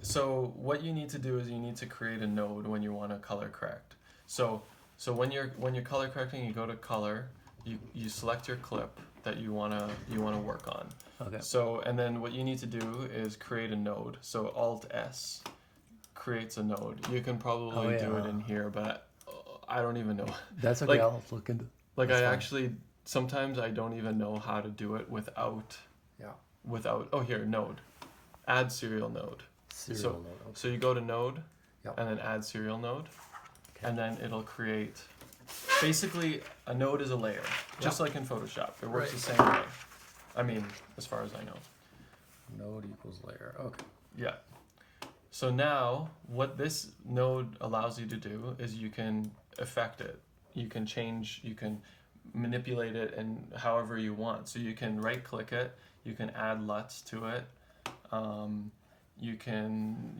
So what you need to do is you need to create a node when you want to color correct. So when you're color correcting, you go to color, you select your clip that you wanna work on. Okay. So and then what you need to do is create a node. So Alt S creates a node. You can probably do it in here, but I don't even know. That's okay. Like, I'll look into. Like That's I fine. actually sometimes I don't even know how to do it without Yeah. here node, add serial node. Serial node. Okay. So you go to node, Yep. and then add serial node, Okay. and then it'll create. Basically, a node is a layer, just like in Photoshop. It works Right. the same way. I mean, as far as I know. Node equals layer. Okay. Yeah. So now, what this node allows you to do is you can affect it. You can change, you can manipulate it and however you want. So you can right click it, you can add LUTs to it. You can,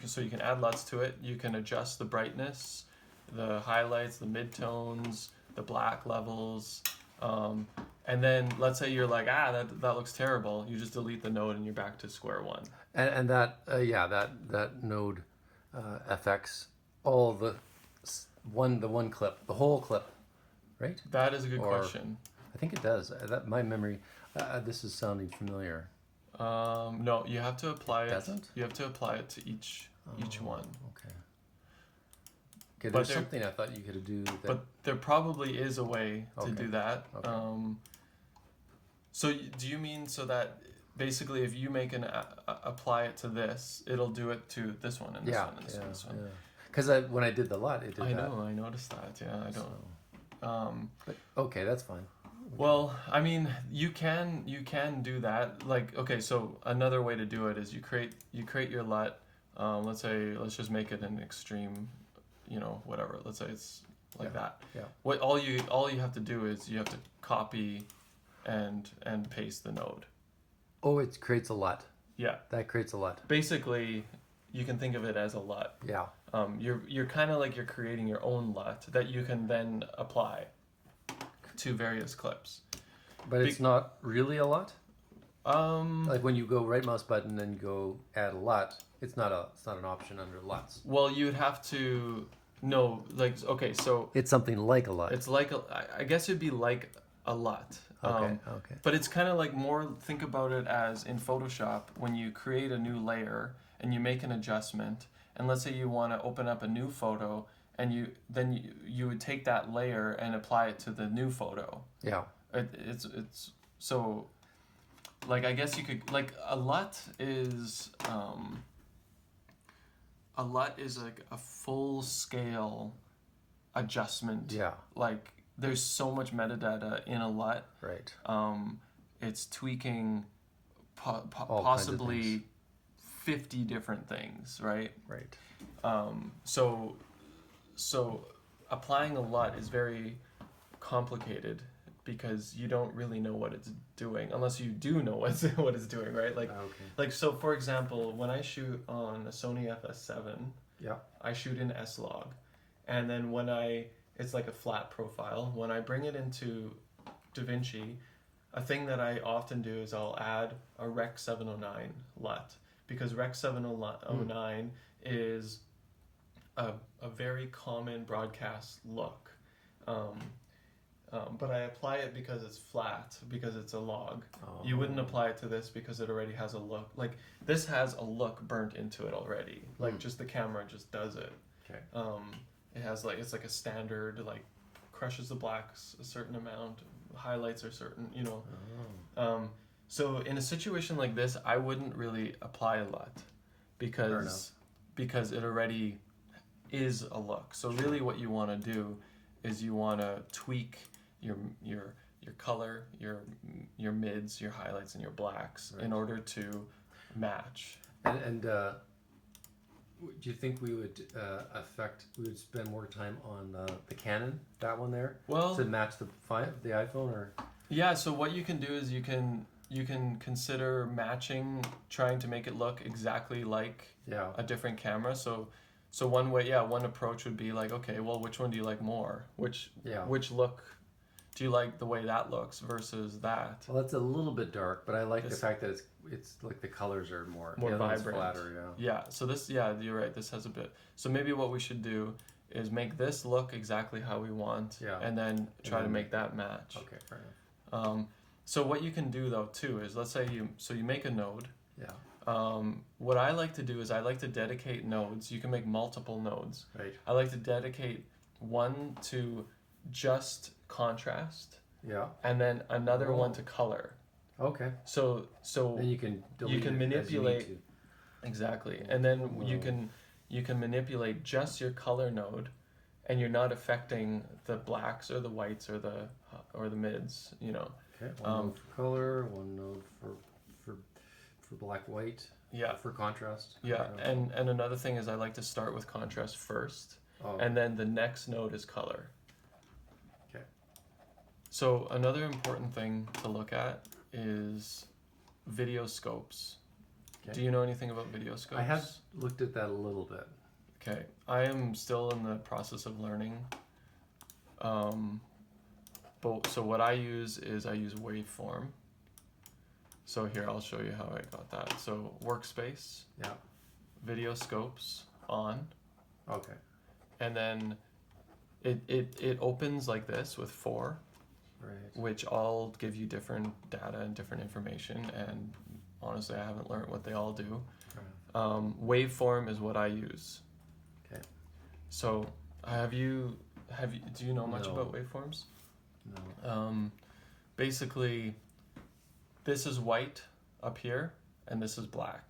so you can add LUTs to it. You can adjust the brightness, the highlights, the midtones, the black levels. And then let's say you're like, that looks terrible. You just delete the node and you're back to square one. And that that node affects all the one clip, the whole clip, right? That is a good Or- question. I think it does. That my memory. This is sounding familiar. No, you have to apply it. Doesn't? You have to apply it to each one. Okay. Okay. But There's there- something I thought you could do. That, But there probably is a way to Okay. do that. Okay. So do you mean so that basically if you make an apply it to this, it'll do it to this one and this yeah, one and this one and this one? yeah. Because when I did the LUT, it did I that. know, I noticed that. Yeah, I don't. So, but okay, that's fine. Well, I mean, you can do that. Like, okay, so another way to do it is you create your LUT. Let's just make it an extreme, whatever. Let's say it's like that. Yeah. What all you have to do is you have to copy and paste the node. Oh, it creates a LUT. Yeah. That creates a LUT. Basically, you can think of it as a LUT. Yeah. You're kind of like you're creating your own LUT that you can then apply to various clips. But it's not really a LUT. Um, Like when you go right mouse button and go add a LUT, it's not an option under LUTs. well, you'd have to no, like, okay, so It's something like a LUT. it's like I guess it'd be like a LUT. Okay. But it's kind of like more, think about it as in Photoshop when you create a new layer and you make an adjustment, and let's say you want to open up a new photo, and you would take that layer and apply it to the new photo. Yeah. It's so, like, I guess you could, like, a LUT is like a full scale adjustment. Yeah. Like, there's so much metadata in a LUT. Right. It's tweaking All kinds of possibly things. 50 different things, right? Right. So applying a LUT is very complicated because you don't really know what it's doing unless you do know what it's doing, right? Like, Okay. so for example, when I shoot on a Sony FS7, Yeah. I shoot in S-Log, and then it's like a flat profile. When I bring it into DaVinci, a thing that I often do is I'll add a Rec 709 LUT, because Rec 709 is a very common broadcast look. But I apply it because it's flat, because it's a log. Oh. You wouldn't apply it to this because it already has a look. Like, this has a look burnt into it already. Like, just the camera just does it. Okay. It has it's like a standard, like, crushes the blacks a certain amount, highlights are certain, Oh. So in a situation like this, I wouldn't really apply a LUT because it already is a look. So really what you want to do is you want to tweak your color, your mids, your highlights, and your blacks in order to match. And do you think we would spend more time on the Canon, that one there, Well, to match the iPhone, or? yeah, so what you can do is you can consider matching, trying to make it look exactly like Yeah. a different camera. So one approach would be like, okay, well, which one do you like more? Which look Do you like the way that looks versus that? Well, it's a little bit dark, but I like the This- fact that it's like the colors are more More the other one's vibrant. flatter, yeah. Yeah, so this, yeah, you're right. This has a bit. So maybe what we should do is make this look exactly how we want, Yeah. and then try to then make that match. Okay, fair enough. So what you can do though too is, let's say you make a node. Yeah. What I like to do is I like to dedicate nodes. You can make multiple nodes. Right. I like to dedicate one to just contrast, Yeah. and then another Oh. one to color. Okay. So Then you can delete you can it as you need manipulate to. exactly, and then you Whoa. can manipulate just your color node, and you're not affecting the blacks or the whites or the mids. You know. Okay. One node for color, one node for black white. Yeah. For contrast. Yeah, and another thing is I like to start with contrast first, Oh. and then the next node is color. Okay. So another important thing to look at is video scopes. Okay. Do you know anything about video scopes? I have looked at that a little bit. Okay, I am still in the process of learning. But so what I use is I use waveform. So here I'll show you how I got that. So workspace, Yeah. video scopes on, Okay. and then it opens like this with 4, Right. which all give you different data and different information. And honestly, I haven't learned what they all do. Waveform is what I use. Okay. So do you know much No. about waveforms? No. Basically, this is white up here, and this is black.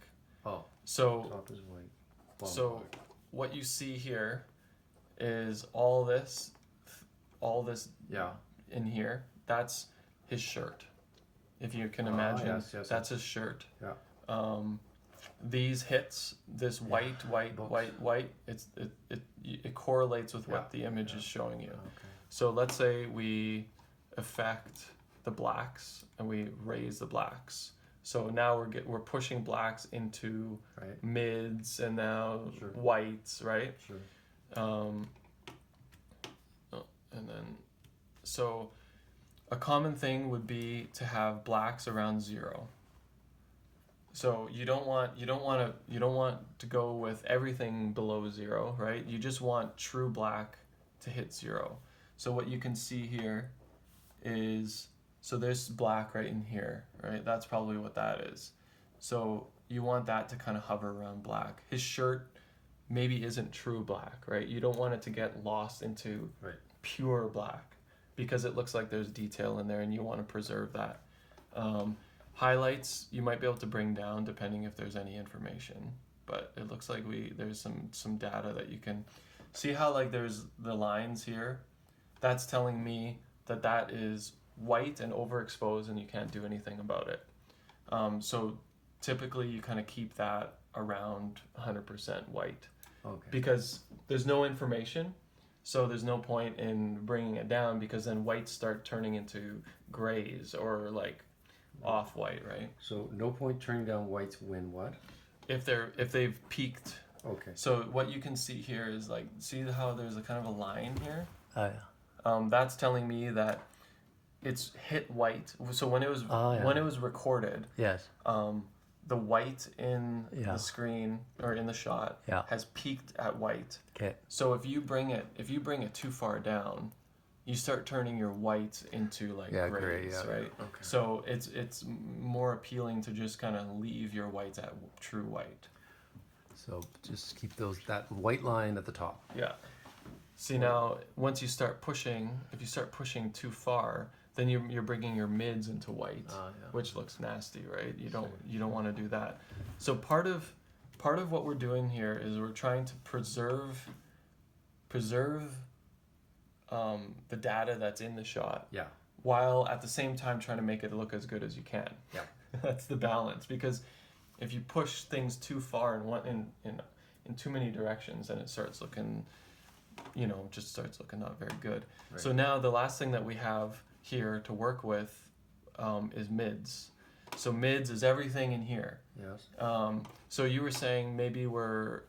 Oh. So Top is white. Bottom so black. what you see here is all this Yeah. in here. That's his shirt. If you can imagine, yes. that's his shirt. Yeah. These hits, this white, white, it correlates with what the image is showing you. Okay. So let's say we affect the blacks and we raise the blacks. So now we're pushing blacks into Right. mids and now Sure. whites, right? Sure. And then so a common thing would be to have blacks around 0. So you don't want to go with everything below 0, right? You just want true black to hit 0. So what you can see here is, so there's black right in here, right? That's probably what that is. So you want that to kind of hover around black. His shirt maybe isn't true black, right? You don't want it to get lost into Right. pure black, because it looks like there's detail in there and you want to preserve that. Highlights you might be able to bring down depending if there's any information, but it looks like there's some data that you can see. How like there's the lines here, that's telling me that is white and overexposed and you can't do anything about it. So typically you kind of keep that around 100% white, Okay. because there's no information. So there's no point in bringing it down, because then whites start turning into grays or like off-white, right? So no point turning down whites when what? If they've peaked. Okay. So what you can see here is like, see how there's a kind of a line here? Oh yeah. That's telling me that it's hit white. So when it was when it was recorded, Yes. the white in Yeah. the screen or in the shot has peaked at white. Okay. So if you bring it too far down, you start turning your whites into like gray, grays, yeah. right? Okay. So it's more appealing to just kind of leave your whites at true white. So just keep that white line at the top. Yeah. See, now once you start pushing, if you start pushing too far, then you're bringing your mids into white, which looks nasty, right? You don't want to do that. So part of what we're doing here is we're trying to preserve the data that's in the shot. Yeah. While at the same time trying to make it look as good as you can. Yeah. That's the balance, because if you push things too far in too many directions, then it starts looking, just starts looking not very good. Right. So now the last thing that we have here to work with is mids. So mids is everything in here. Yes. So you were saying maybe we're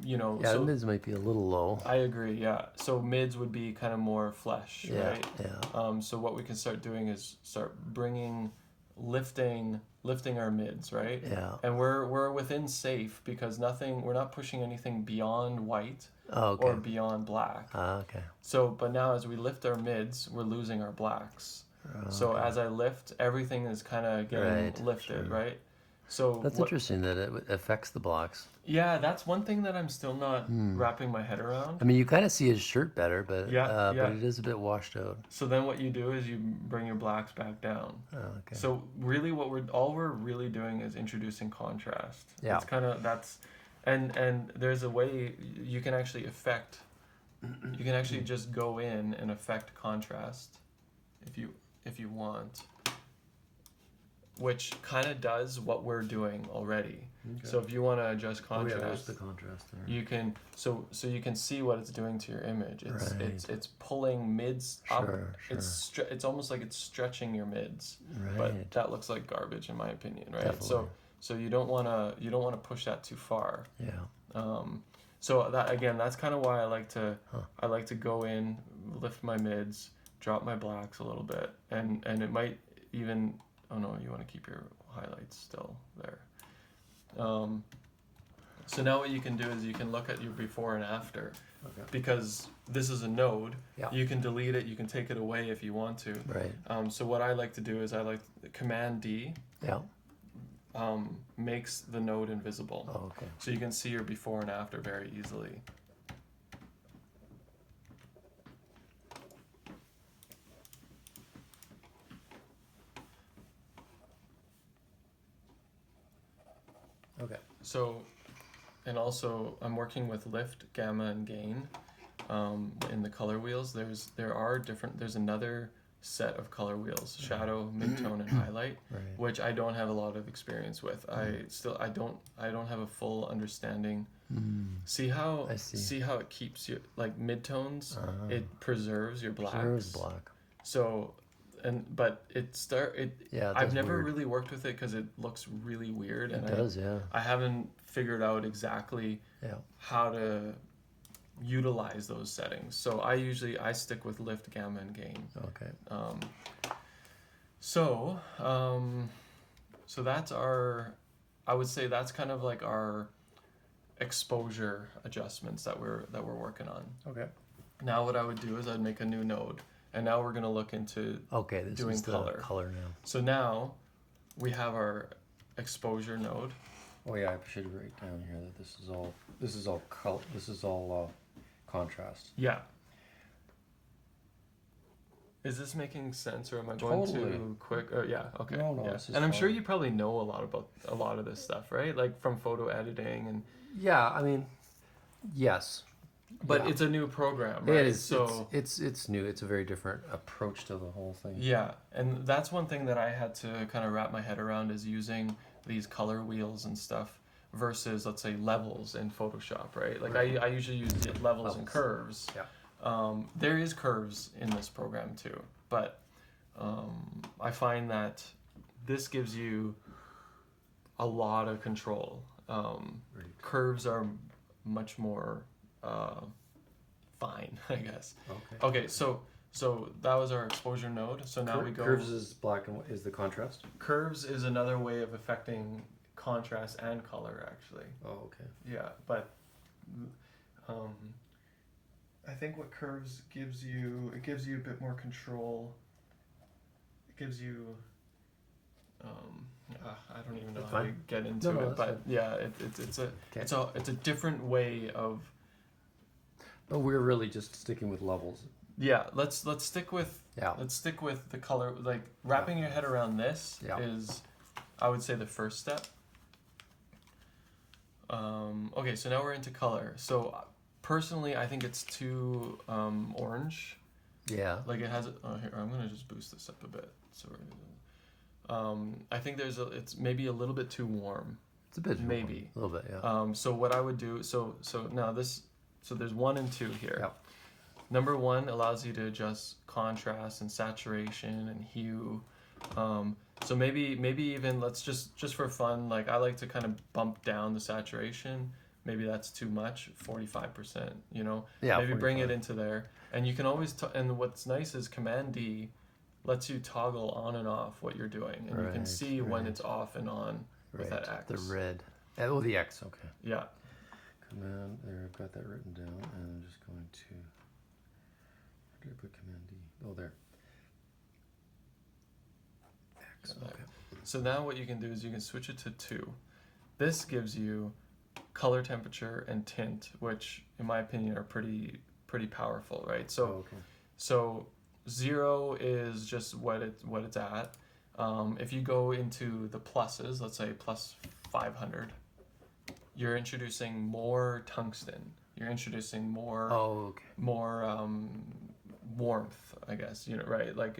Yeah, so the mids might be a little low. I agree. Yeah. So mids would be kind of more flesh, Yeah, right? yeah. So what we can start doing is start lifting our mids, right? Yeah. And we're within safe because we're not pushing anything beyond white Oh, okay. or beyond black. Okay. So, but now as we lift our mids, we're losing our blacks. So Okay. as I lift, everything is kind of getting Right, lifted, sure. right? So That's interesting that it affects the blocks. yeah, that's one thing that I'm still not wrapping my head around. I mean, you kind of see his shirt better, but Yeah, but it is a bit washed out. So then what you do is you bring your blacks back down. Oh, okay. So really all we're really doing is introducing contrast. Yeah. It's kind of and there's a way you can actually just go in and affect contrast if you want, which kind of does what we're doing already. Okay. So if you want to adjust contrast, Oh, yeah, there's the contrast there. you can so you can see what it's doing to your image. Right. It's pulling mids up. Sure. It's almost like it's stretching your mids. Right. But that looks like garbage in my opinion, right? Definitely. So you don't want to push that too far. Yeah. So that's kind of why I like to go in, lift my mids, drop my blacks a little bit, and it might even, oh no, you want to keep your highlights still there. So now what you can do is you can look at your before and after. Okay. Because this is a node. Yeah. You can delete it, you can take it away if you want to. Right. So what I like to do is Command D. Yeah. Makes the node invisible. Oh, okay. So you can see your before and after very easily. Okay. So, and also I'm working with lift, gamma, and gain in the color wheels. There's another set of color wheels: shadow, midtone, and highlight, Right. which I don't have a lot of experience with. I don't have a full understanding. See how it keeps you like midtones. It preserves your blacks. Preserves black. So, but Yeah. I've never really worked with it because it looks really weird, and It does. Yeah. I haven't figured out exactly Yeah. how to utilize those settings. So I stick with lift, gamma, and gain. Okay. So that's I would say that's kind of like our exposure adjustments that we're working on. Okay. Now what I would do is I'd make a new node, and now we're gonna look into This doing is the color now. So now we have our exposure node. Oh yeah, I should write down here that this is all contrast. Yeah. Is this making sense, or am I going Totally. too quick? Yeah, okay. No, yeah. this is And I'm sure fine. you probably know a lot about a lot of this stuff, right? Like from photo editing and. Yeah, I mean, yes. But Yeah. it's a new program, right? It is. So It's new. It's a very different approach to the whole thing. yeah, and that's one thing that I had to kind of wrap my head around is using these color wheels and stuff versus, let's say, levels in Photoshop, right? Like Right. I usually use levels and curves. Yeah. There is curves in this program too, but I find that this gives you a lot of control. Curves are much more fine, I guess. Okay, so that was our exposure node. So now we go. Curves is black and is the contrast. Curves is another way of affecting contrast and color, actually. Oh, okay. Yeah, but I think what curves gives you, it gives you a bit more control. It gives you, I don't even know That's how to fine. get into No, it, that's but fine. yeah, it's a different way of. But we're really just sticking with levels. Yeah, let's stick with Yeah. let's stick with the color. Like wrapping your head around this Yeah. is, I would say, the first step. Okay, so now we're into color. So personally, I think it's too orange. Yeah. Like it has. Here, I'm gonna just boost this up a bit. So, I think it's maybe a little bit too warm. It's a bit. Maybe. A little bit. Yeah. So what I would do. So now this. So there's 1 and 2 here. Yeah. Number 1 allows you to adjust contrast and saturation and hue. So maybe even let's just for fun, like I like to kind of bump down the saturation, maybe that's too much, 45%, you know? Yeah, maybe bring it 45. into there. And you can always, and what's nice is Command D lets you toggle on and off what you're doing. And you can Right, see when right. it's off and on with that X. The red. Oh, the X, okay. Yeah. Command, there, I've got that written down, and I'm just going to, where did I put Command D? Oh, there. X, okay. So now what you can do is you can switch it to 2. This gives you color temperature and tint, which in my opinion are pretty powerful, right? So okay. so 0 is just what it's at. If you go into the pluses, let's say plus 500, you're introducing more tungsten. You're introducing more more warmth, I guess, you know, right? Like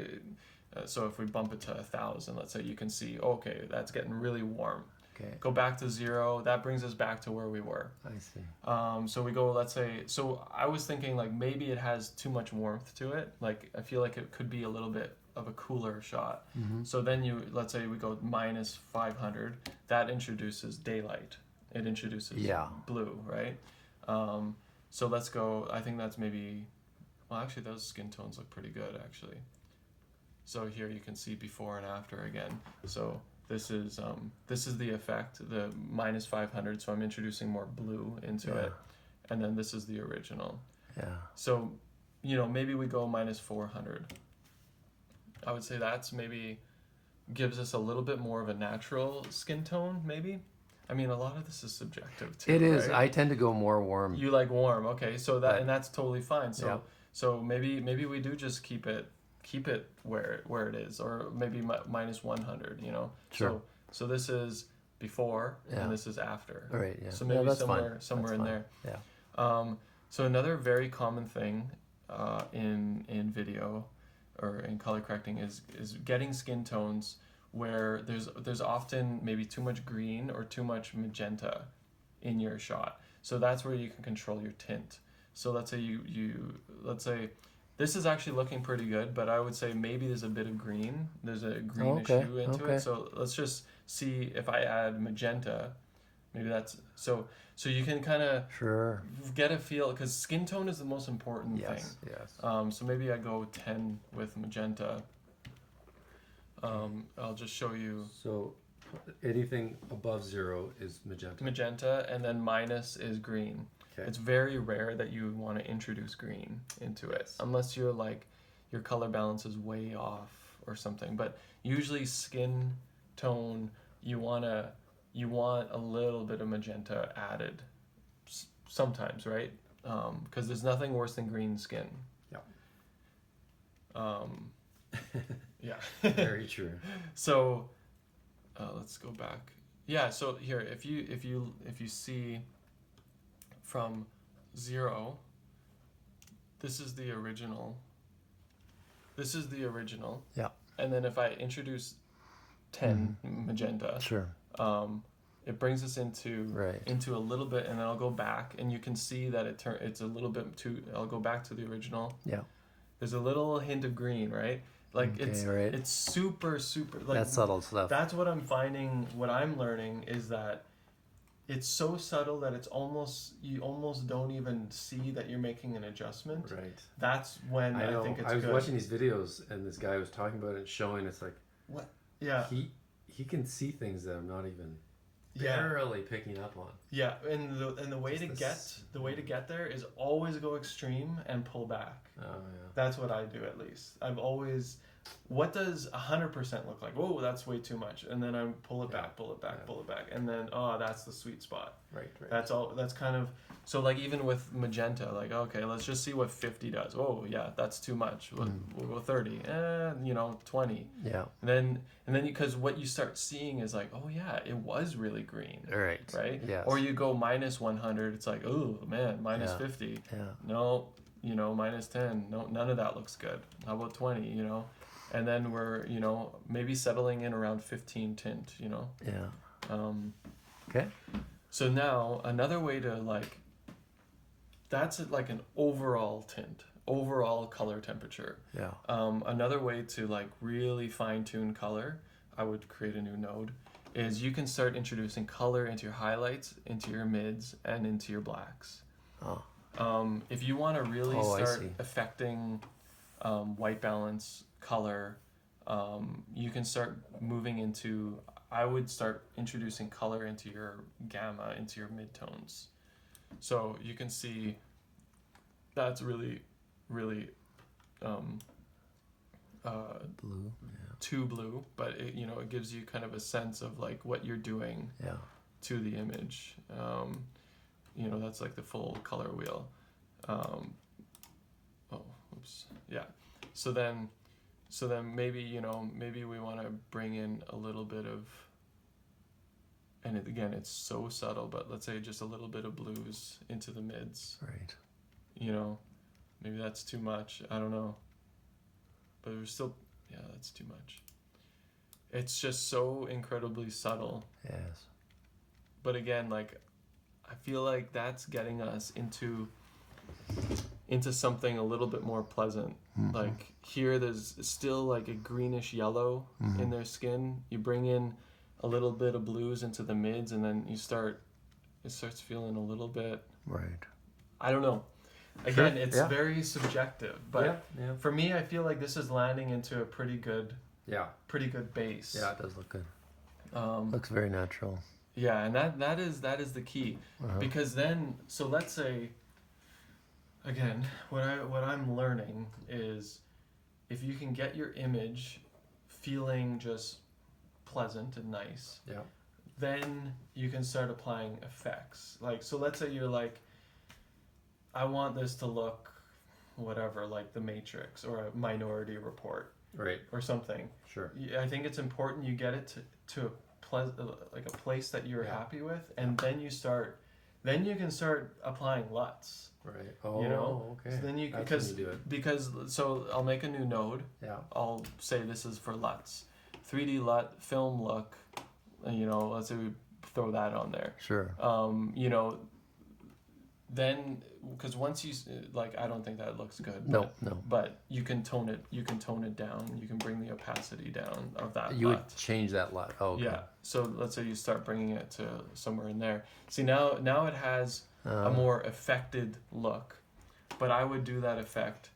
so if we bump it to 1,000, let's say, you can see, okay, that's getting really warm. Okay. Go back to 0. That brings us back to where we were. I see. So we go, let's say, so I was thinking like maybe it has too much warmth to it. Like I feel like it could be a little bit of a cooler shot. Mm-hmm. So then let's say we go minus 500. That introduces daylight. It introduces blue, right? So let's go, I think that's maybe, well, actually those skin tones look pretty good actually. So here you can see before and after again. So this is the effect, the minus 500. So I'm introducing more blue into it, and then this is the original. Yeah. So, you know, maybe we go minus 400. I would say that's maybe gives us a little bit more of a natural skin tone, maybe. I mean, a lot of this is subjective too. It is. Right? I tend to go more warm. You like warm, okay? So that and that's totally fine. So Yeah. so maybe we do just keep it where it is, or maybe minus 100, you know. Sure. So this is before and this is after. All right. Yeah. So maybe that's somewhere that's in fine. there. Yeah. So another very common thing in video or in color correcting is getting skin tones where there's often maybe too much green or too much magenta in your shot. So that's where you can control your tint. So let's say let's say this is actually looking pretty good, but I would say maybe there's a bit of green. There's a greenish hue into it. So let's just see if I add magenta. Maybe that's so you can kind of get a feel, because skin tone is the most important thing. Yes. So maybe I go 10 with magenta. I'll just show you. So anything above 0 is magenta. Magenta, and then minus is green. Okay. It's very rare that you want to introduce green into it, unless you're like your color balance is way off or something. But usually skin tone, you want a little bit of magenta added sometimes, right? Because there's nothing worse than green skin. Yeah. Very true. So let's go back. Yeah, so here, if you see from 0, this is the original. Yeah. And then if I introduce 10 magenta, it brings us into a little bit, and then I'll go back, and you can see that it's a little bit too. I'll go back to the original. Yeah. There's a little hint of green, right? Like it's super like that's subtle stuff. That's what I'm finding. What I'm learning is that it's so subtle that you almost don't even see that you're making an adjustment. Right. That's when I think it's good. I was watching these videos, and this guy was talking about it, showing it's like, what? Yeah. He can see things that I'm not even barely picking up on. Yeah, and the way to get there is always go extreme and pull back. Oh yeah. That's what I do, at least. I've always. What does 100% look like? Whoa, that's way too much. And then I pull it back, pull it back. And then, that's the sweet spot. Right. That's all. That's kind of, so like even with magenta, like, okay, let's just see what 50 does. Oh yeah, that's too much. We'll go 30, 20. Yeah. And then because what you start seeing is like, oh yeah, it was really green. Right? Yes. Or you go minus 100, it's like, oh man, minus 50. Yeah. No, minus 10. No, none of that looks good. How about 20, And then we're, maybe settling in around 15 tint, Yeah. Okay. So now another way to that's like an overall tint, overall color temperature. Yeah. Another way to really fine tune color, I would create a new node, is you can start introducing color into your highlights, into your mids, and into your blacks. If you want to really start affecting white balance, color, you can start moving into, I would start introducing color into your gamma, into your midtones. So you can see that's really, really blue. Too blue, but it, you know, it gives you kind of a sense of like what you're doing to the image. You know, that's like the full color wheel. So then maybe, you know, maybe we want to bring in a little bit of, and again, it's so subtle, but let's say just a little bit of blues into the mids. Right. You know, maybe that's too much. I don't know. But there's still, yeah, that's too much. It's just so incredibly subtle. Yes. But again, like, I feel like that's getting us into something a little bit more pleasant. Like here, there's still like a greenish yellow in their skin. You bring in a little bit of blues into the mids, and then it starts feeling a little bit. Right. I don't know. Again, it's very subjective, but for me, I feel like this is landing into a pretty good base. Yeah, it does look good. Looks very natural. Yeah, and that is the key, because then, so let's say, again, what I'm learning is, if you can get your image feeling just pleasant and nice, then you can start applying effects. Like, so let's say you're like, I want this to look whatever, like The Matrix or a Minority Report, right, or something. Sure. I think it's important you get it to a place that you're happy with, and then you can start applying LUTs. Right. Oh, you know? Okay. So then you, because so I'll make a new node. Yeah. I'll say this is for LUTs, 3D LUT, film look. You know, let's say we throw that on there. Sure. You know. Then, because once you like, I don't think that looks good. No. But you can tone it. You can tone it down. You can bring the opacity down of that. You would change that LUT. Oh, okay. Yeah. So let's say you start bringing it to somewhere in there. See, now it has a more affected look, but I would do that effect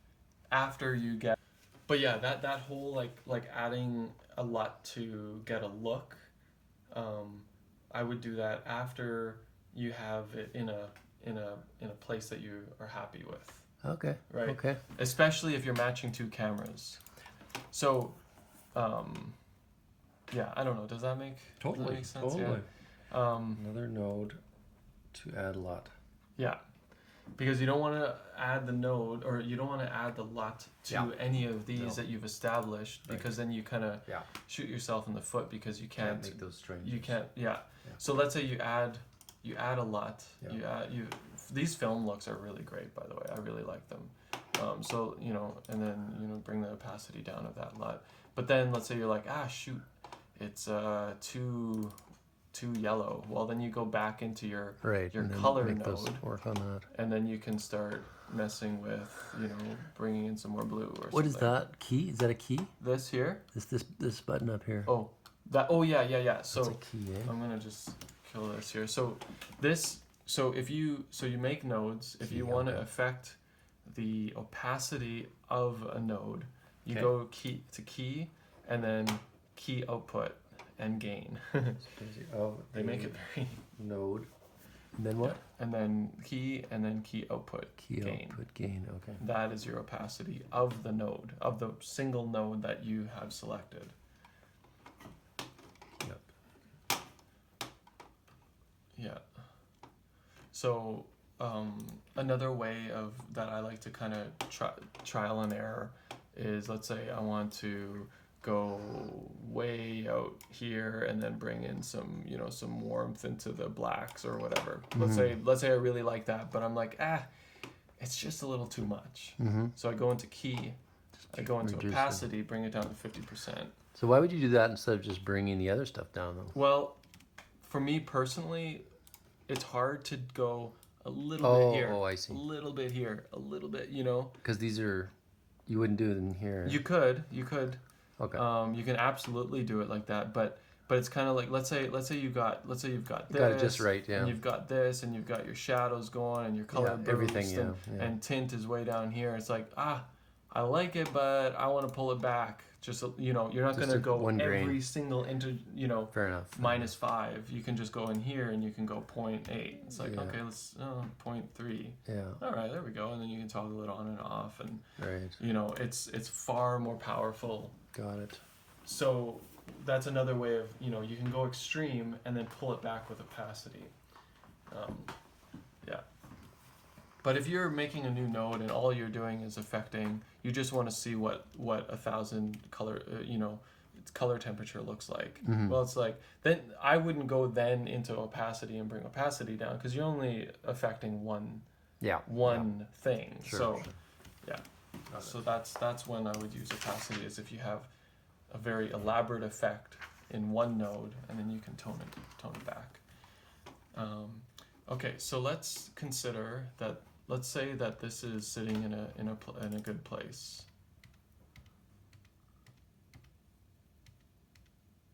after you get. But yeah, that whole like adding a LUT to get a look, I would do that after you have it in a place that you are happy with. Okay. Right. Okay. Especially if you're matching two cameras. So, yeah, I don't know. Does that make sense? Totally. Yeah. Another node to add LUT. Yeah, because you don't want to add the node, or you don't want to add the LUT to any of these that you've established, because then you kind of shoot yourself in the foot, because you can't make those strangers. You can't. Yeah. So let's say you add a LUT. These film looks are really great, by the way. I really like them. So, you know, and then, you know, bring the opacity down of that LUT. But then let's say you're like, shoot, it's too yellow. Well, then you go back into your color node, work on that, and then you can start messing with, you know, bringing in some more blue or something. What is that key? Is that a key? This here? This button up here. Oh, that. Oh yeah. So that's a key, eh? I'm gonna just kill this here. So you make nodes. If you want to affect the opacity of a node, you go key to key, and then key output and gain. They make it very node. And then what? And then key output. Output gain. Okay. That is your opacity of the node, of the single node that you have selected. Yep. Yeah. So another way of that I like to kind of trial and error is, let's say I want to go way out here and then bring in some, you know, some warmth into the blacks or whatever. Let's say I really like that, but I'm like, it's just a little too much. So I go into key, I go into opacity, bring it down to 50%. So why would you do that instead of just bringing the other stuff down, though? Well, for me personally, it's hard to go a little bit here. Oh, I see. A little bit here, a little bit, you know. Because these are, you wouldn't do it in here. You could. Okay. You can absolutely do it like that, but but it's kind of like let's say you've got this, got it just right, yeah. and you've got this, and you've got your shadows going, and your color boost, everything, and tint is way down here. It's like I like it, but I want to pull it back. Just you're not going to go every single fair enough. -5. You can just go in here and you can go 0.8. It's like okay, let's 0.3. Yeah. All right, there we go, and then you can toggle it on and off, and right. It's far more powerful. Got it. So that's another way of you can go extreme and then pull it back with opacity. Yeah. But if you're making a new node and all you're doing is affecting, you just want to see what 1,000 color, color temperature looks like. Mm-hmm. Well, it's like, then I wouldn't go then into opacity and bring opacity down because you're only affecting one thing. Sure, so, yeah. So that's when I would use opacity, is if you have a very elaborate effect in one node and then you can tone it back. Okay, so let's consider that. Let's say that this is sitting in a good place.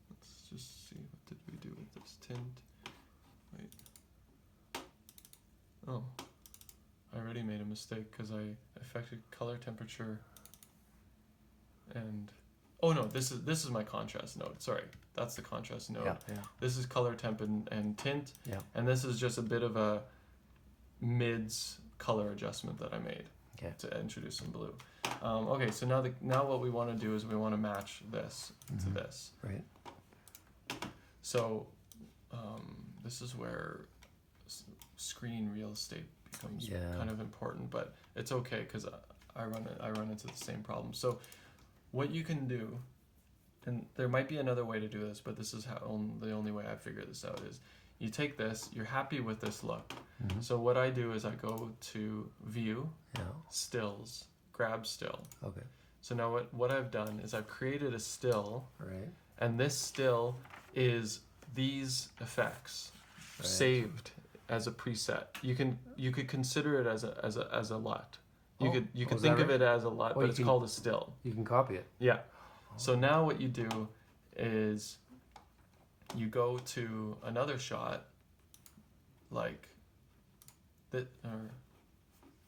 Let's just see, what did we do with this tint? Wait. Oh, I already made a mistake because I affected color temperature. And oh no, this is my contrast node. Sorry, that's the contrast node. Yeah. This is color temp and tint. Yeah. And this is just a bit of a mids color adjustment that I made to introduce some blue. Okay, so now what we want to do is we want to match this to this. Right. So this is where screen real estate becomes kind of important, but it's okay because I run into the same problem. So what you can do, and there might be another way to do this, but this is the only way I figure this out is, you take this, you're happy with this look. Mm-hmm. So what I do is I go to View, Stills, grab Still. Okay. So now what I've done is I've created a still, right, and this still is these effects saved as a preset. You could consider it as a LUT. You could think of it as a LUT, but it's called a still. You can copy it. Yeah. So now what you do is you go to another shot, like that, or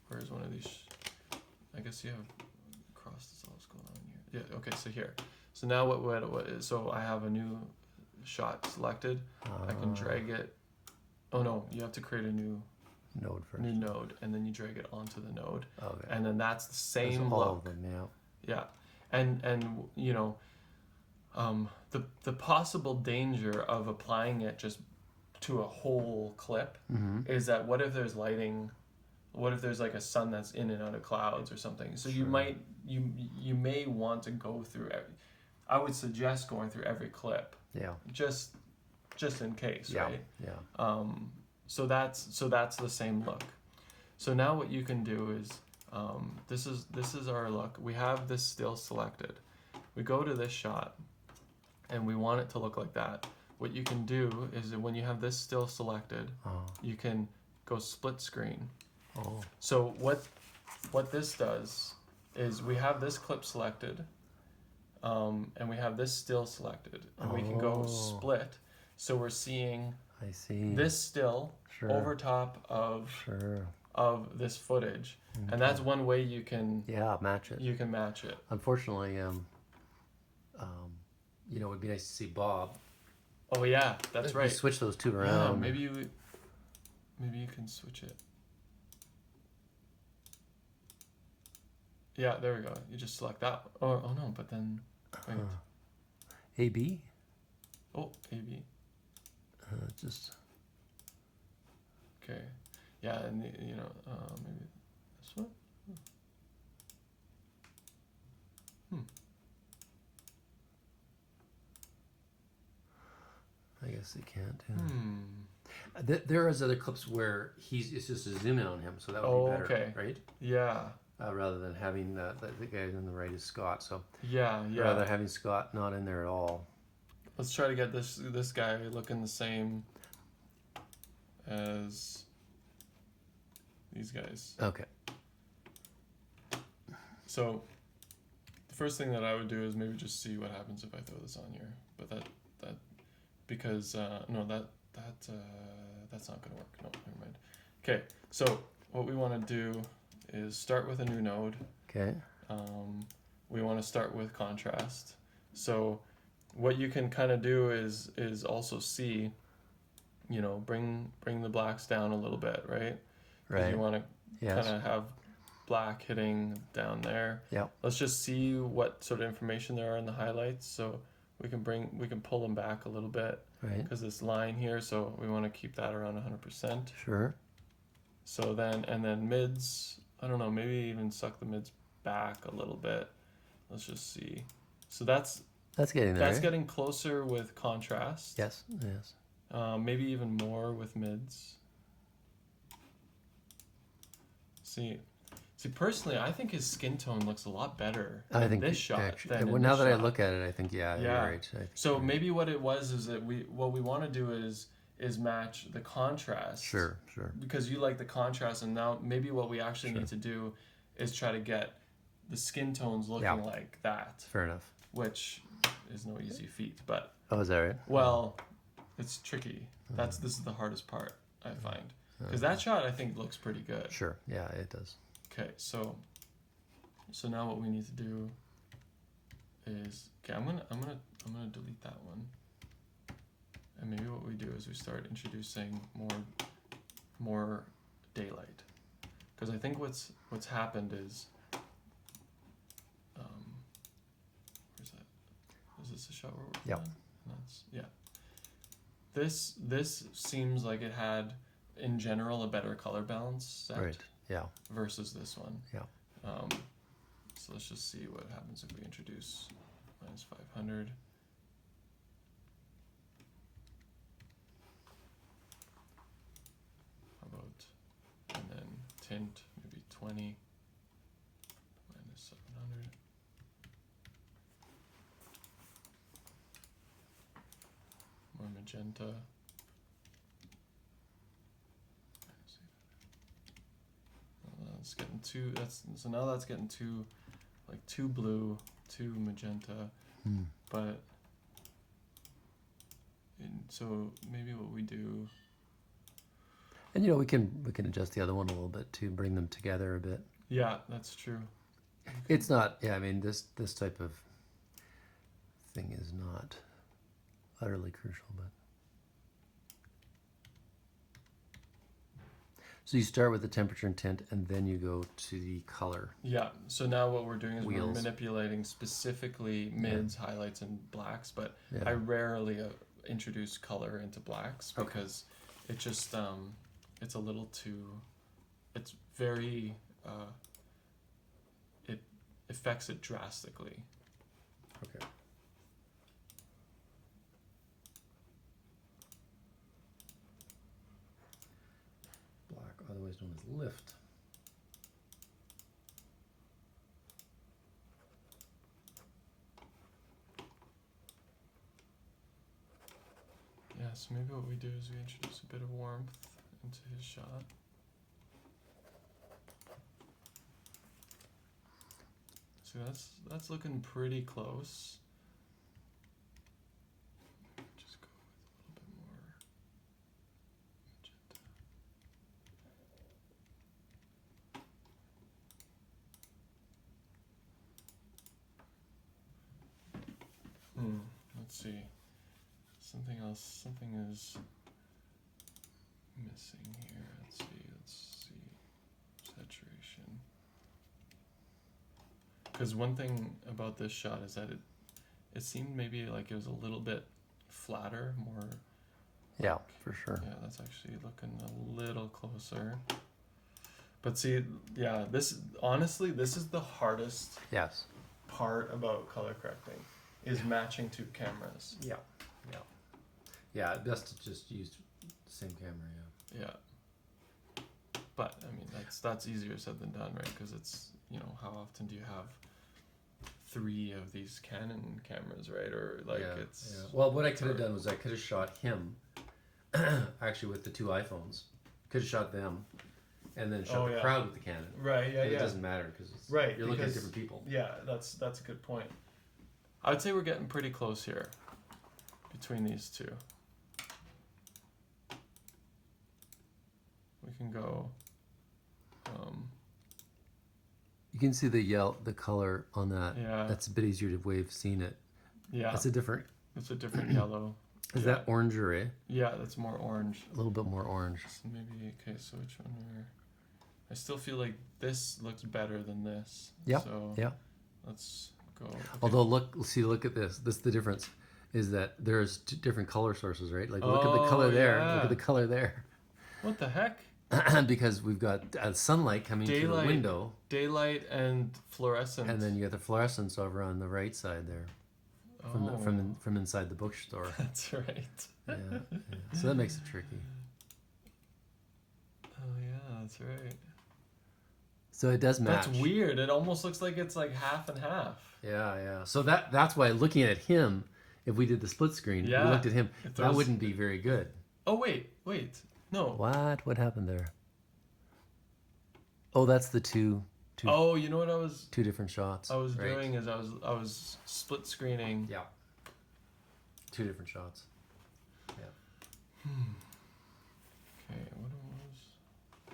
where's one of these? I guess you have cross this all. What's going on here? Yeah. Okay. So here. So now what is? So I have a new shot selected. I can drag it. Oh no! You have to create a new node first. New node, and then you drag it onto the node. Okay. And then that's the same look. All of them, Yeah. And the possible danger of applying it just to a whole clip is that what if there's lighting, what if there's like a sun that's in and out of clouds or something, so you may want to go through I would suggest going through every clip just in case, right? So that's the same look. So now what you can do is this is our look. We have this still selected. We go to this shot and we want it to look like that. What you can do is that when you have this still selected, you can go split screen. So what this does is we have this clip selected, and we have this still selected, and we can go split. So we're seeing this still over top of this footage, and that's one way you can match it. You can match it. Unfortunately, it would be nice to see Bob. Oh yeah, that's right. Switch those two around. Yeah, maybe you can switch it. Yeah, there we go. You just select that. Oh no, but then wait. AB. Oh, AB. Just. Okay. Yeah, and maybe this one. I guess they can't. There is other clips where it's just a zoom in on him, so that would be better, right? Yeah. Rather than having the guy on the right is Scott, so yeah. Rather having Scott not in there at all. Let's try to get this guy looking the same as these guys. Okay. So the first thing that I would do is maybe just see what happens if I throw this on here, but that because no, that's not gonna work. No, never mind. Okay, so what we want to do is start with a new node. Okay. We want to start with contrast. So what you can kind of do is also see, you know, bring the blacks down a little bit, right? Right. You want to Yes. kind of have black hitting down there. Yeah. Let's just see what sort of information there are in the highlights. So we can pull them back a little bit Right. because this line here. So we want to keep that around 100%. Sure. So then mids, I don't know, maybe even suck the mids back a little bit. Let's just see. So that's getting there. that's getting closer with contrast. Yes. Yes. Maybe even more with mids. See, personally, I think his skin tone looks a lot better I in think this shot actually, than well, in now this that I shot. look at it, I think you're right. So maybe what it was is that what we want to do is match the contrast. Sure. Because you like the contrast, and now maybe what we actually need to do is try to get the skin tones looking like that, Fair enough. which is no easy feat. But Oh, is that right? well, it's tricky. This is the hardest part, I find, because that shot I think looks pretty good. Sure. Yeah, it does. Okay, so now what we need to do is I'm gonna delete that one, and maybe what we do is we start introducing more daylight, because I think what's happened is where's that? Is this a shot we're working Yep. on? This seems like it had in general a better color balance set. Right. Yeah. Versus this one. Yeah. So let's just see what happens if we introduce -500. How about, and then tint, maybe 20, -700. More magenta. It's getting too. Now that's getting too, like too blue, too magenta. But so maybe what we do. And we can adjust the other one a little bit to bring them together a bit. Yeah, that's true. It's not. Yeah, I mean this type of thing is not utterly crucial, but. So you start with the temperature and tint, and then you go to the color. Yeah. So now what we're doing is we're Wheels. manipulating specifically mids, highlights, and blacks. But Yeah. I rarely introduce color into blacks because it just it's a little too. It's very. It affects it drastically. Okay. Black, otherwise known as lift. Yeah, so maybe what we do is we introduce a bit of warmth into his shot. So that's looking pretty close. Just go with a little bit more magenta. Let's see. Something is missing here. Let's see. Saturation. Because one thing about this shot is that it seemed maybe like it was a little bit flatter, more. Yeah, for sure. Yeah, that's actually looking a little closer. But see, yeah, this is the hardest Yes. part about color correcting, is matching two cameras. Yeah. Yeah, best to just use the same camera, Yeah. But I mean, that's easier said than done, right? Because it's, how often do you have 3 of these Canon cameras, right? Or like it's. Yeah. Well, what I could have done was I could have shot him, actually with the 2 iPhones. Could have shot them, and then shot the crowd with the Canon. Right. Yeah. But Yeah. it doesn't matter because you're looking at different people. Yeah, that's a good point. I would say we're getting pretty close here between these two. can go. You can see the color on that. Yeah. That's a bit easier to way of seeing it. Yeah. That's a different. It's a different yellow. Is that oranger, eh? Yeah, that's more orange. A little bit more orange. So maybe, okay, so which one are... I still feel like this looks better than this. Yeah, So yeah. let's go. Okay. Although look at this. This is the difference, is that there's two different color sources, right? Like look at the color there. Yeah. Look at the color there. What the heck? Because we've got sunlight coming through the window. Daylight and fluorescence. And then you got the fluorescence over on the right side there. From inside the bookstore. That's right. Yeah. So that makes it tricky. Oh yeah, that's right. So it does match. That's weird. It almost looks like it's like half and half. Yeah. So that's why looking at him, if we did the split screen, we looked at him, that wouldn't be very good. Oh wait. No. What happened there? Oh, that's the two. Oh, you know what I was... Two different shots. I was doing is I was split screening. Yeah. Two different shots. Yeah. Okay, what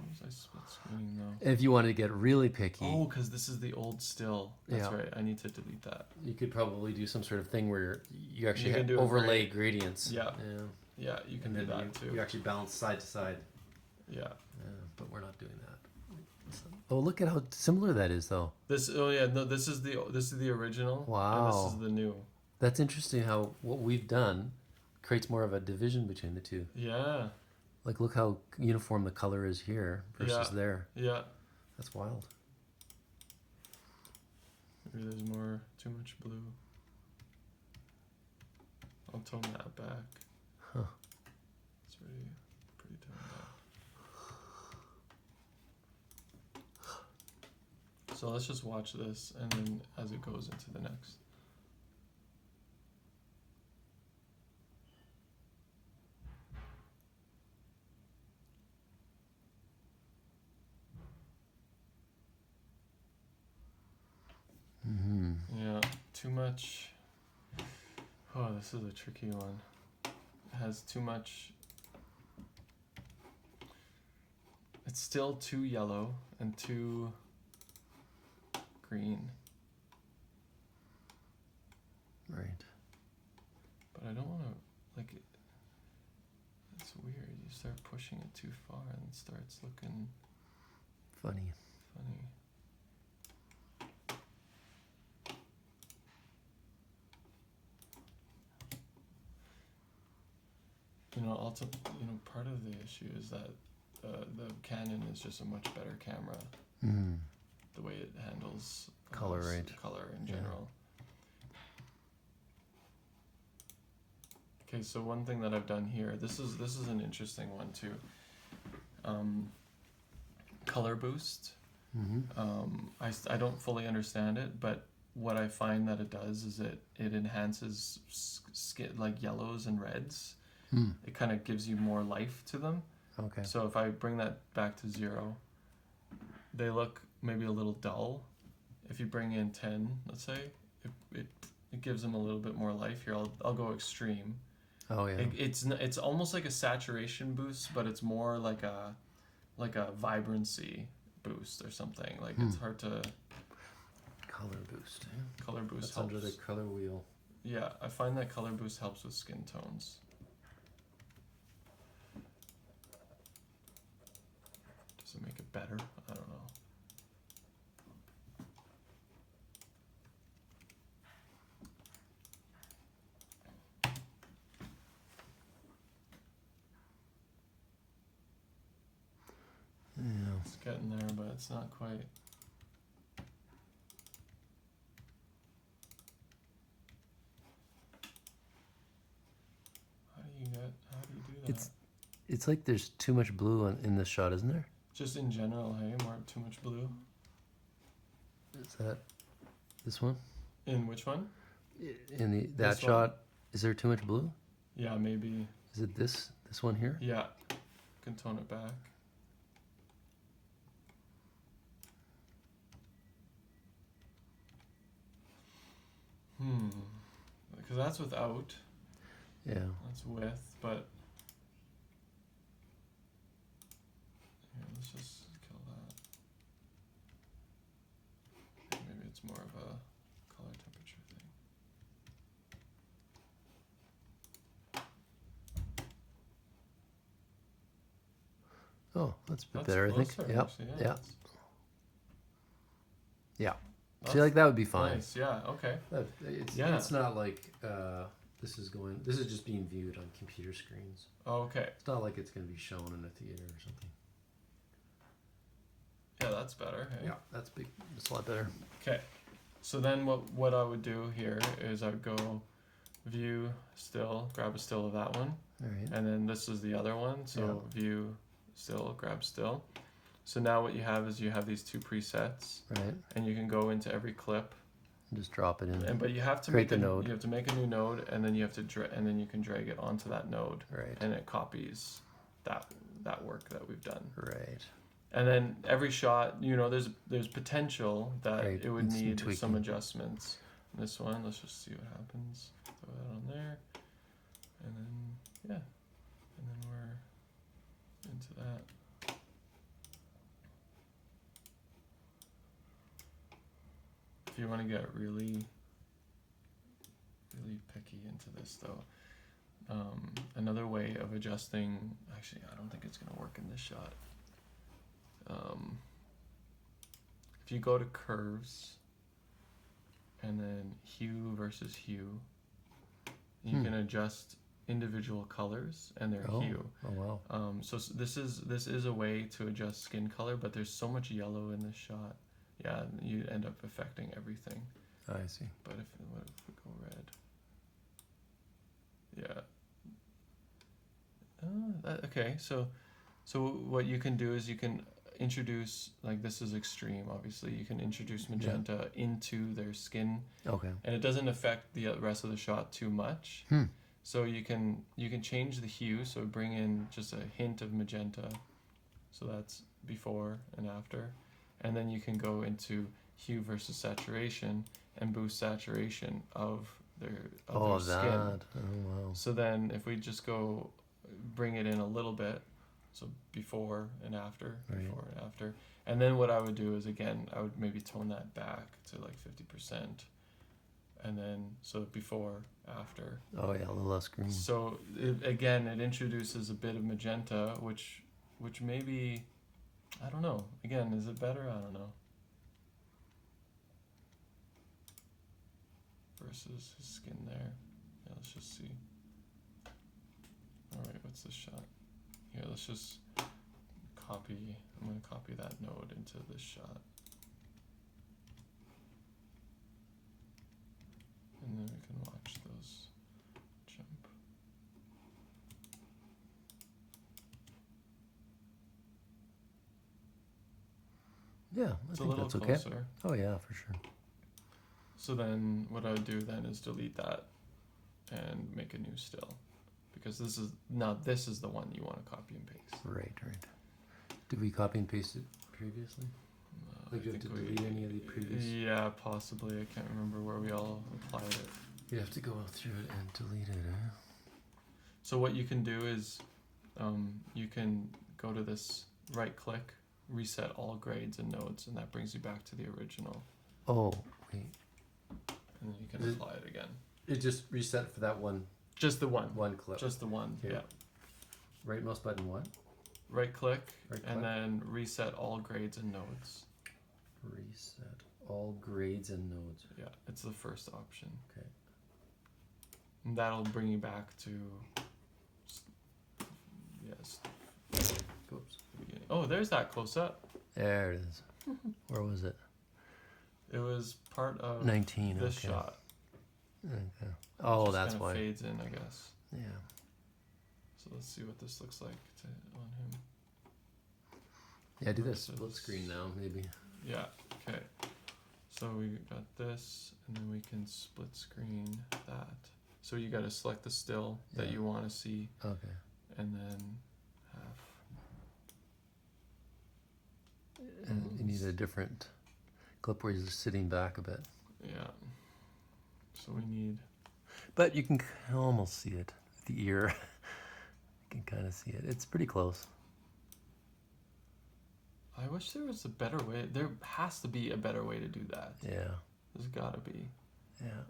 was I split screening though? If you wanted to get really picky. Oh, because this is the old still. That's right. I need to delete that. You could probably do some sort of thing where you actually do overlay gradients. Yeah. Yeah, you can do that too. You actually balance side to side. Yeah. But we're not doing that. Oh, look at how similar that is, though. This is the original. Wow. And this is the new. That's interesting how what we've done creates more of a division between the two. Yeah. Like, look how uniform the color is here versus there. Yeah. That's wild. Maybe there's too much blue. I'll tone that back. Huh. It's pretty toned back. So let's just watch this, and then as it goes into the next. Mm-hmm. Yeah, too much. Oh, this is a tricky one. It has too much. It's still too yellow and too green. Right. But I don't want to, like, it's weird. You start pushing it too far and it starts looking funny. Part of the issue is that the Canon is just a much better camera. Mm. The way it handles color, right? Color in general. Okay, so one thing that I've done here, this is an interesting one too. Color boost. Mm-hmm. I don't fully understand it, but what I find that it does is it enhances skin, like yellows and reds. It kind of gives you more life to them. Okay. So if I bring that back to 0, they look maybe a little dull. If you bring in 10, let's say, it gives them a little bit more life. Here, I'll go extreme. Oh yeah. It's almost like a saturation boost, but it's more like a vibrancy boost or something. Like it's hard to. Color boost. Color boost That's helps. under the color wheel. Yeah, I find that color boost helps with skin tones. Does it make it better? I don't know. Yeah. It's getting there, but it's not quite. How do you do that? It's like there's too much blue in this shot, isn't there? Just in general, hey, too much blue. Is that this one? In which one? In that shot, is there too much blue? Yeah, maybe. Is it this one here? Yeah, can tone it back. Because that's without. Yeah. That's with, but. Yeah. let's just kill that. Maybe it's more of a color temperature thing. Oh, that's a bit That's better, I think. closer, Yep. actually, Yeah. that's- Yeah. that's See, like that would be fine. Nice, yeah, okay. It's not like this is just being viewed on computer screens. Okay, It's not like it's going to be shown in a theater or something. yeah, that's better. Hey? Yeah, that's big. It's a lot better. Okay, so then what I would do here is I would go view still, grab a still of that one, All right. and then this is the other one, so view still, grab still. So now what you have is you have these two presets, Right. and you can go into every clip, Just drop it in. but you have to Create make the a node. You have to make a new node, and then you have to and then you can drag it onto that node, Right. and it copies that work that we've done. Right. And then every shot, there's potential that Right, it would need some need some tweaking. adjustments. This one, let's just see what happens. Throw that on there, and then and then we're into that. If you want to get really picky into this though, another way of adjusting, actually I don't think it's going to work in this shot. If you go to curves and then hue versus hue, you can adjust individual colors and their hue. Oh wow. So this is a way to adjust skin color, but there's so much yellow in this shot. Yeah, you end up affecting everything. I see. But what if we go red? Yeah. Okay, so what you can do is you can introduce, like this is extreme, obviously. You can introduce magenta into their skin. Okay. And it doesn't affect the rest of the shot too much. So you can change the hue, so bring in just a hint of magenta. So that's before and after. And then you can go into hue versus saturation and boost saturation of their skin. That. Oh wow. So then if we just go bring it in a little bit, so before and after, before and after. And then what I would do is, again, I would maybe tone that back to like 50%. And then, so before, after. Oh yeah, a little less green. So it introduces a bit of magenta, which maybe, I don't know. Again, is it better? I don't know. Versus his skin there. Yeah, let's just see. Alright, what's this shot? Here, let's just copy. I'm going to copy that node into this shot. And then we can watch those jump. Yeah, It's I a think little that's okay. closer. Oh yeah, for sure. So then what I would do then is delete that and make a new still. Because this is the one you want to copy and paste. Right. Did we copy and paste it previously? Like, do you have to delete any of the previous? Yeah, possibly. I can't remember where we all applied it. You have to go through it and delete it, eh? So what you can do is you can go to this right click, reset all grades and nodes, and that brings you back to the original. Oh, wait. And then you can apply it again. It just reset for that one. Just the one. One clip. Just the one, Here. yeah. Right mouse button what? Right click, Right and click. then reset all grades and nodes. Reset all grades and nodes. Yeah, it's the first option. Okay. And that'll bring you back to, yes, Oops. the beginning. Oh, there's that close up. There it is. Where was it? It was part of 19. this okay. shot. Okay. Oh, Just that's kinda why. fades in, I guess. Yeah. So let's see what this looks like on him. Yeah, do this Versus- split screen now, maybe. Yeah, okay. So we got this, and then we can split screen that. So you got to select the still that Yeah. you want to see, Okay. and then half. And you need a different clip where he's sitting back a bit. Yeah. So we need. But you can almost see it. The ear. You can kind of see it. It's pretty close. I wish there was a better way. There has to be a better way to do that. Yeah. There's gotta be. Yeah.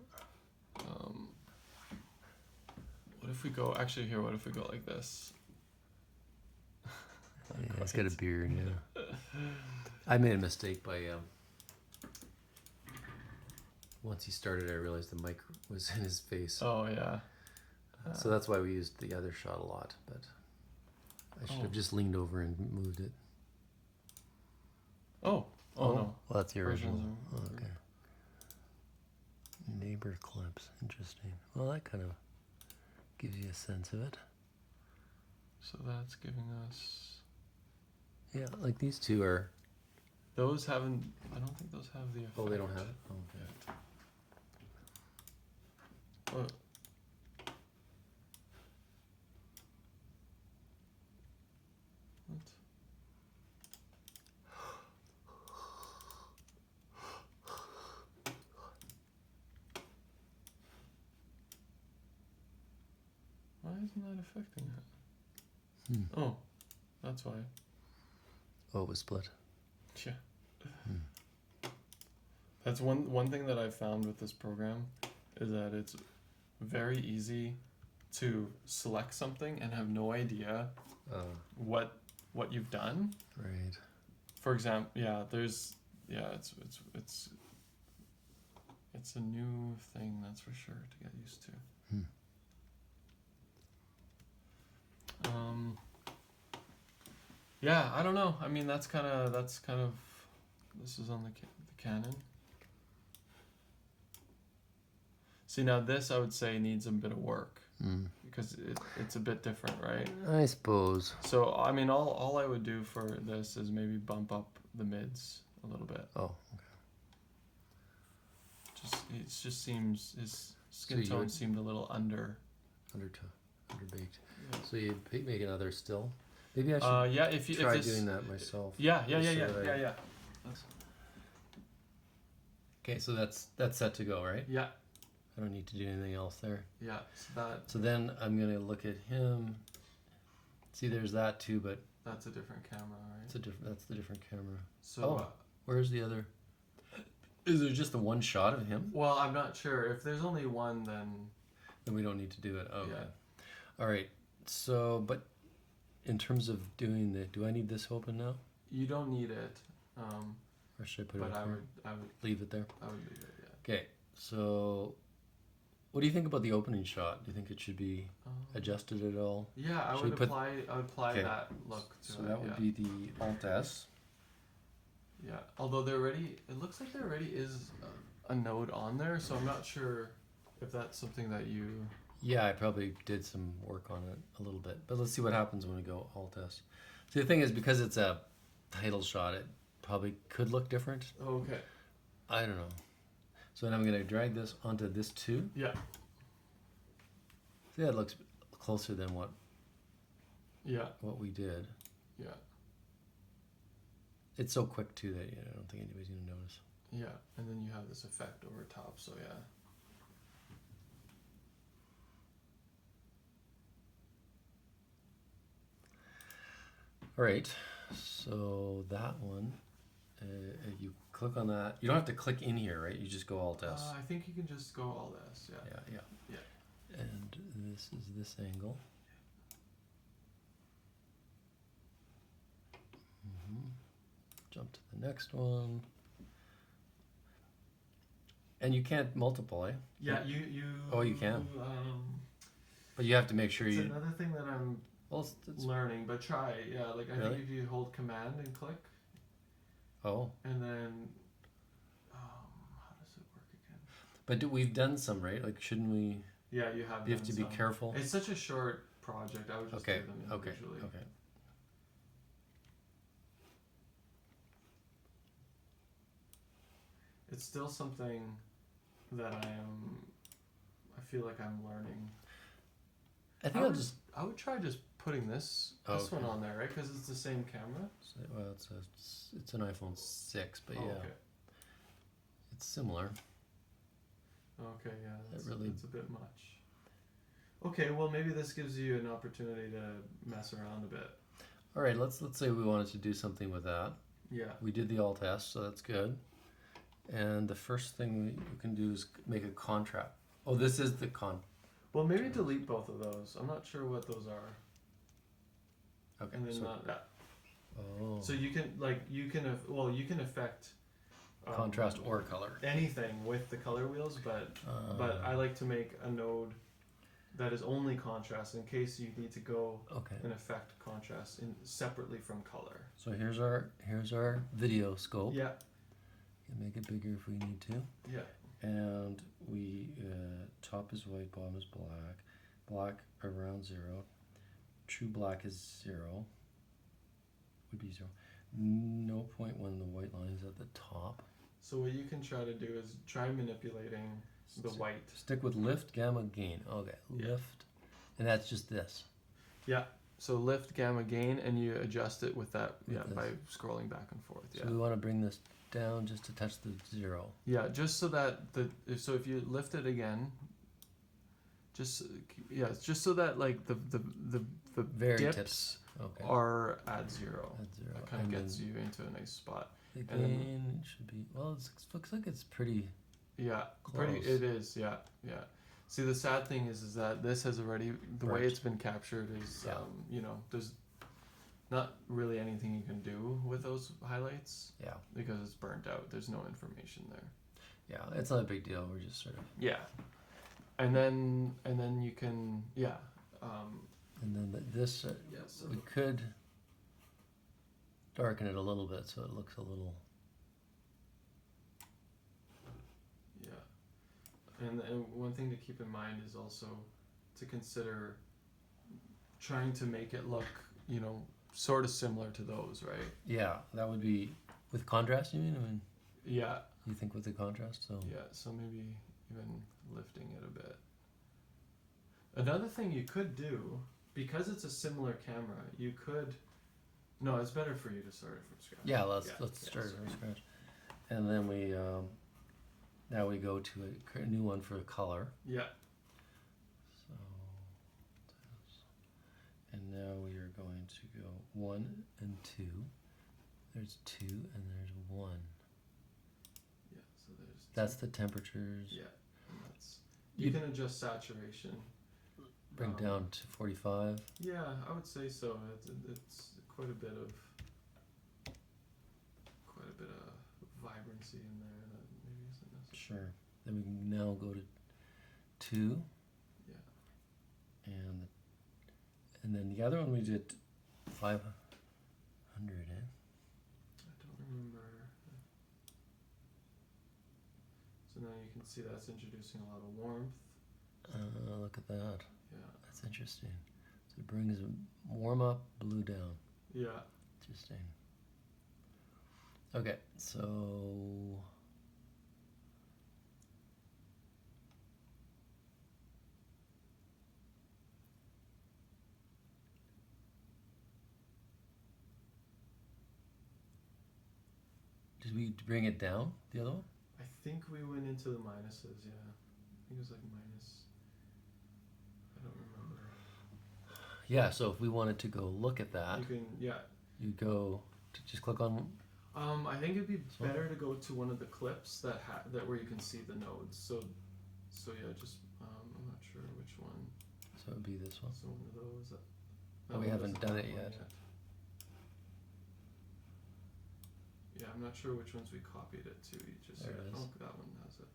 What if we go? Actually, here. What if we go like this? Yeah, he's got a beard. Yeah. I made a mistake by once he started, I realized the mic was in his face. Oh yeah. So that's why we used the other shot a lot. But I should have just leaned over and moved it. Oh. Oh no. Well, that's the original. Versions Okay. Neighbor clips. Interesting. Well, that kind of gives you a sense of it. So that's giving us. Yeah, like these two are. Those haven't. I don't think those have the effect. Oh, they don't have it. Oh, okay. What? What? Why isn't that affecting it? Oh, that's why. Oh, it was split. Yeah. That's one thing that I've found with this program is that it's very easy to select something and have no idea what you've done. Right. For example, it's a new thing, that's for sure, to get used to. Yeah, I don't know. I mean, that's kind of this is on the Canon. See, now this I would say needs a bit of work because it's a bit different, right? I suppose. So I mean, all I would do for this is maybe bump up the mids a little bit. Oh, okay. It just seems his skin tone seemed a little underbaked. Yeah. So you make another still. Maybe I should try doing that myself. Yeah. Okay, so that's set to go, right? Yeah. I don't need to do anything else there. Yeah. So then I'm gonna look at him. See, there's that too, but that's a different camera, right? That's the different camera. So where's the other? Is there just the one shot of him? Well, I'm not sure. If there's only one, then we don't need to do it. Okay. Yeah. All right. So, but in terms of doing do I need this open now? You don't need it. Or should I put it? But I would leave it there. I would leave it. Yeah. Okay. So, what do you think about the opening shot? Do you think it should be adjusted at all? Yeah, I would apply that look to it. So that would be the Alt S. Yeah, although it looks like there already is a node on there, so I'm not sure if that's something that you... Yeah, I probably did some work on it a little bit, but let's see what happens when we go Alt S. See, the thing is, because it's a title shot, it probably could look different. Oh, okay. I don't know. So then I'm going to drag this onto this too. Yeah. See, that looks closer than what we did. Yeah. It's so quick too that I don't think anybody's going to notice. Yeah, and then you have this effect over top, so yeah. All right, so that one, you click on that. You don't have to click in here, right? You just go Alt S. I think you can just go Alt S, yeah. Yeah. And this is this angle. Jump to the next one. And you can't multiply. Yeah, you. Oh, you can. But you have to make sure it's another thing that I'm learning, but try. Yeah, like I think if you hold Command and click. Oh. And then, how does it work again? But we've done some, right? Like, shouldn't we? Yeah, you have. You have to be careful. It's such a short project. I would just do them individually. Okay. It's still something that I feel like I'm learning. I think I would try just putting this one on there, right? Because it's the same camera. Well, it's an iPhone 6, but Okay. It's similar. Okay, yeah, that's a bit much. Okay, well maybe this gives you an opportunity to mess around a bit. All right, let's say we wanted to do something with that. Yeah. We did the all test, so that's good. And the first thing you can do is make a contrast. Oh, this is the Well, maybe delete both of those. I'm not sure what those are. Okay. And then So, oh. So you can you can affect Contrast or color. anything with the color wheels, but I like to make a node that is only contrast in case you need to go and affect contrast separately from color. So here's our video scope. Yeah. You can make it bigger if we need to. Yeah. And we top is white, bottom is black. Black around 0. True black is 0. Would be 0. No point when the white line is at the top. So what you can try to do is try manipulating the white. Stick with lift, gamma, gain. Okay, lift, and that's just this. Yeah. So lift, gamma, gain, and you adjust it with that. By scrolling back and forth. So we want to bring this down just to touch the 0. Yeah, just so that if you lift it again, just so that like the very dips tips are at 0. At 0. That kind of gets you into a nice spot. The gain should be it looks like it's pretty. Yeah, close. It is. Yeah. See, the sad thing is that this has already way it's been captured is there's not really anything you can do with those highlights. Yeah. Because it's burnt out. There's no information there. Yeah, it's not a big deal. We're just sort of. Yeah. And then you can and then this so we could darken it a little bit so it looks a little. Yeah. And one thing to keep in mind is also to consider trying to make it look, sort of similar to those, right? Yeah, that would be with contrast. You mean? I mean. Yeah. You think with the contrast? So. Yeah. So maybe even lifting it a bit. Another thing you could do, because it's a similar camera, you could. No, it's better for you to start it from scratch. Yeah, let's start it from scratch, and then we now we go to a new one for color. Yeah. So, and now we are going to go 1 and 2. There's 2 and there's 1. Yeah. So there's. That's the temperatures. Yeah. And that's. You can adjust saturation. Bring down to 45. Yeah, I would say so. It's quite a bit of vibrancy in there that maybe isn't necessary. Sure. Then we can now go to 2. Yeah. And then the other one we did 500. I don't remember. So now you can see that's introducing a lot of warmth. Look at that. Yeah. That's interesting. So it brings warm up, blue down. Yeah. Interesting. Okay, so did we bring it down, the other one? I think we went into the minuses, yeah. I think it was like minus. I don't remember. Yeah, so if we wanted to go look at that, You can, you go to just click on. I think it'd be better to go to one of the clips that where you can see the nodes. So yeah, just I'm not sure which one. So it would be this one. So one of those. Oh, we haven't done it yet. Yeah, I'm not sure which ones we copied it to. There it is. Oh, that one has it.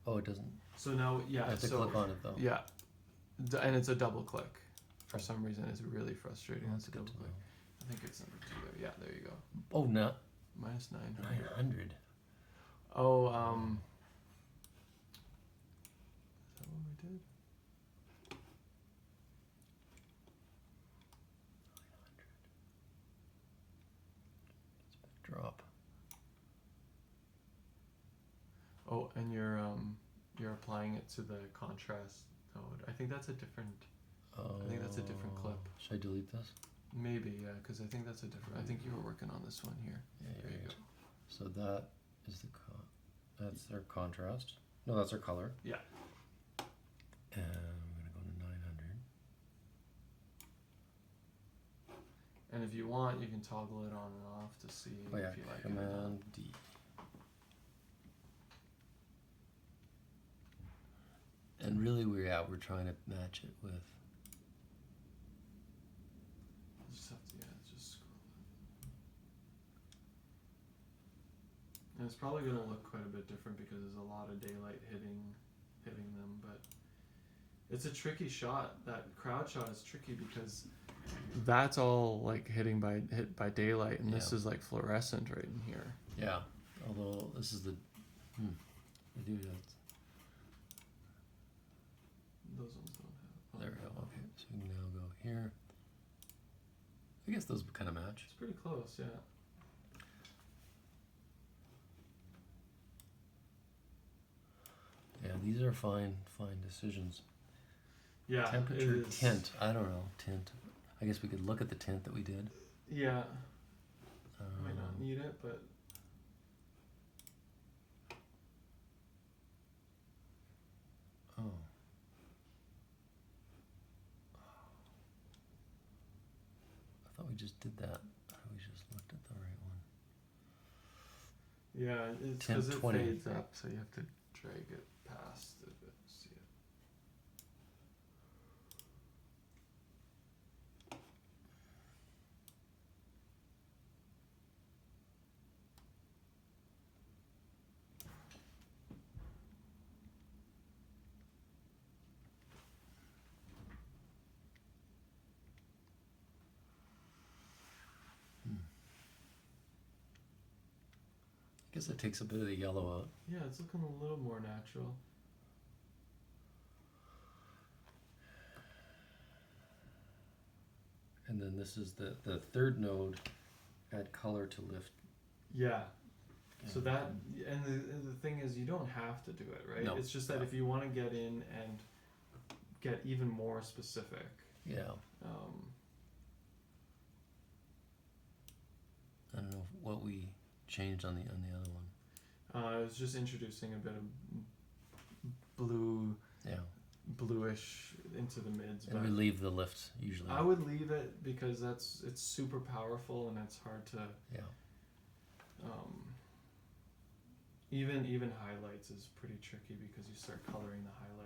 Oh, it doesn't. So now, yeah. I have to click on it though. Yeah, and it's a double click. For some reason, it's really frustrating. Oh, It's a double click. I think it's number 2 there. Yeah, there you go. Oh, no. Minus 900. 900. Oh, is that what we did? 900. Drop. Oh, and you're applying it to the contrast node. I think that's a different. I think that's a different clip. Should I delete this? Maybe, yeah, because I think that's a different. I think you were working on this one here. Yeah, there you go. So that is that's their contrast. No, that's their color. Yeah. And I'm gonna go to 900. And if you want, you can toggle it on and off to see Oh yeah, if you like it or not. Command D. And really, we're trying to match it with. Just have to, just scroll it. And it's probably going to look quite a bit different because there's a lot of daylight hitting them, but it's a tricky shot. That crowd shot is tricky because that's all like hit by daylight, and this is like fluorescent right in here. Yeah, although this is the. We do that. Those ones don't have. There we go. Okay, so we can now go here. I guess those kind of match. It's pretty close, yeah. Yeah, these are fine decisions. Yeah. Temperature, tint. I don't know, tint. I guess we could look at the tint that we did. Yeah. Might not need it, but. Oh. I thought we just did that. We just looked at the right one. Yeah, it's because it fades up, so you have to drag it past it to see it. I guess it takes a bit of the yellow out. Yeah, it's looking a little more natural. And then this is the third node, add color to lift. Yeah. So that, and the thing is, you don't have to do it, right? No. It's just that if you want to get in and get even more specific. Yeah. I don't know what we changed on the other one. It was just introducing a bit of blue, bluish into the mids. And we leave the lift usually. I would leave it because it's super powerful and it's hard to. Yeah. Even highlights is pretty tricky because you start coloring the highlights.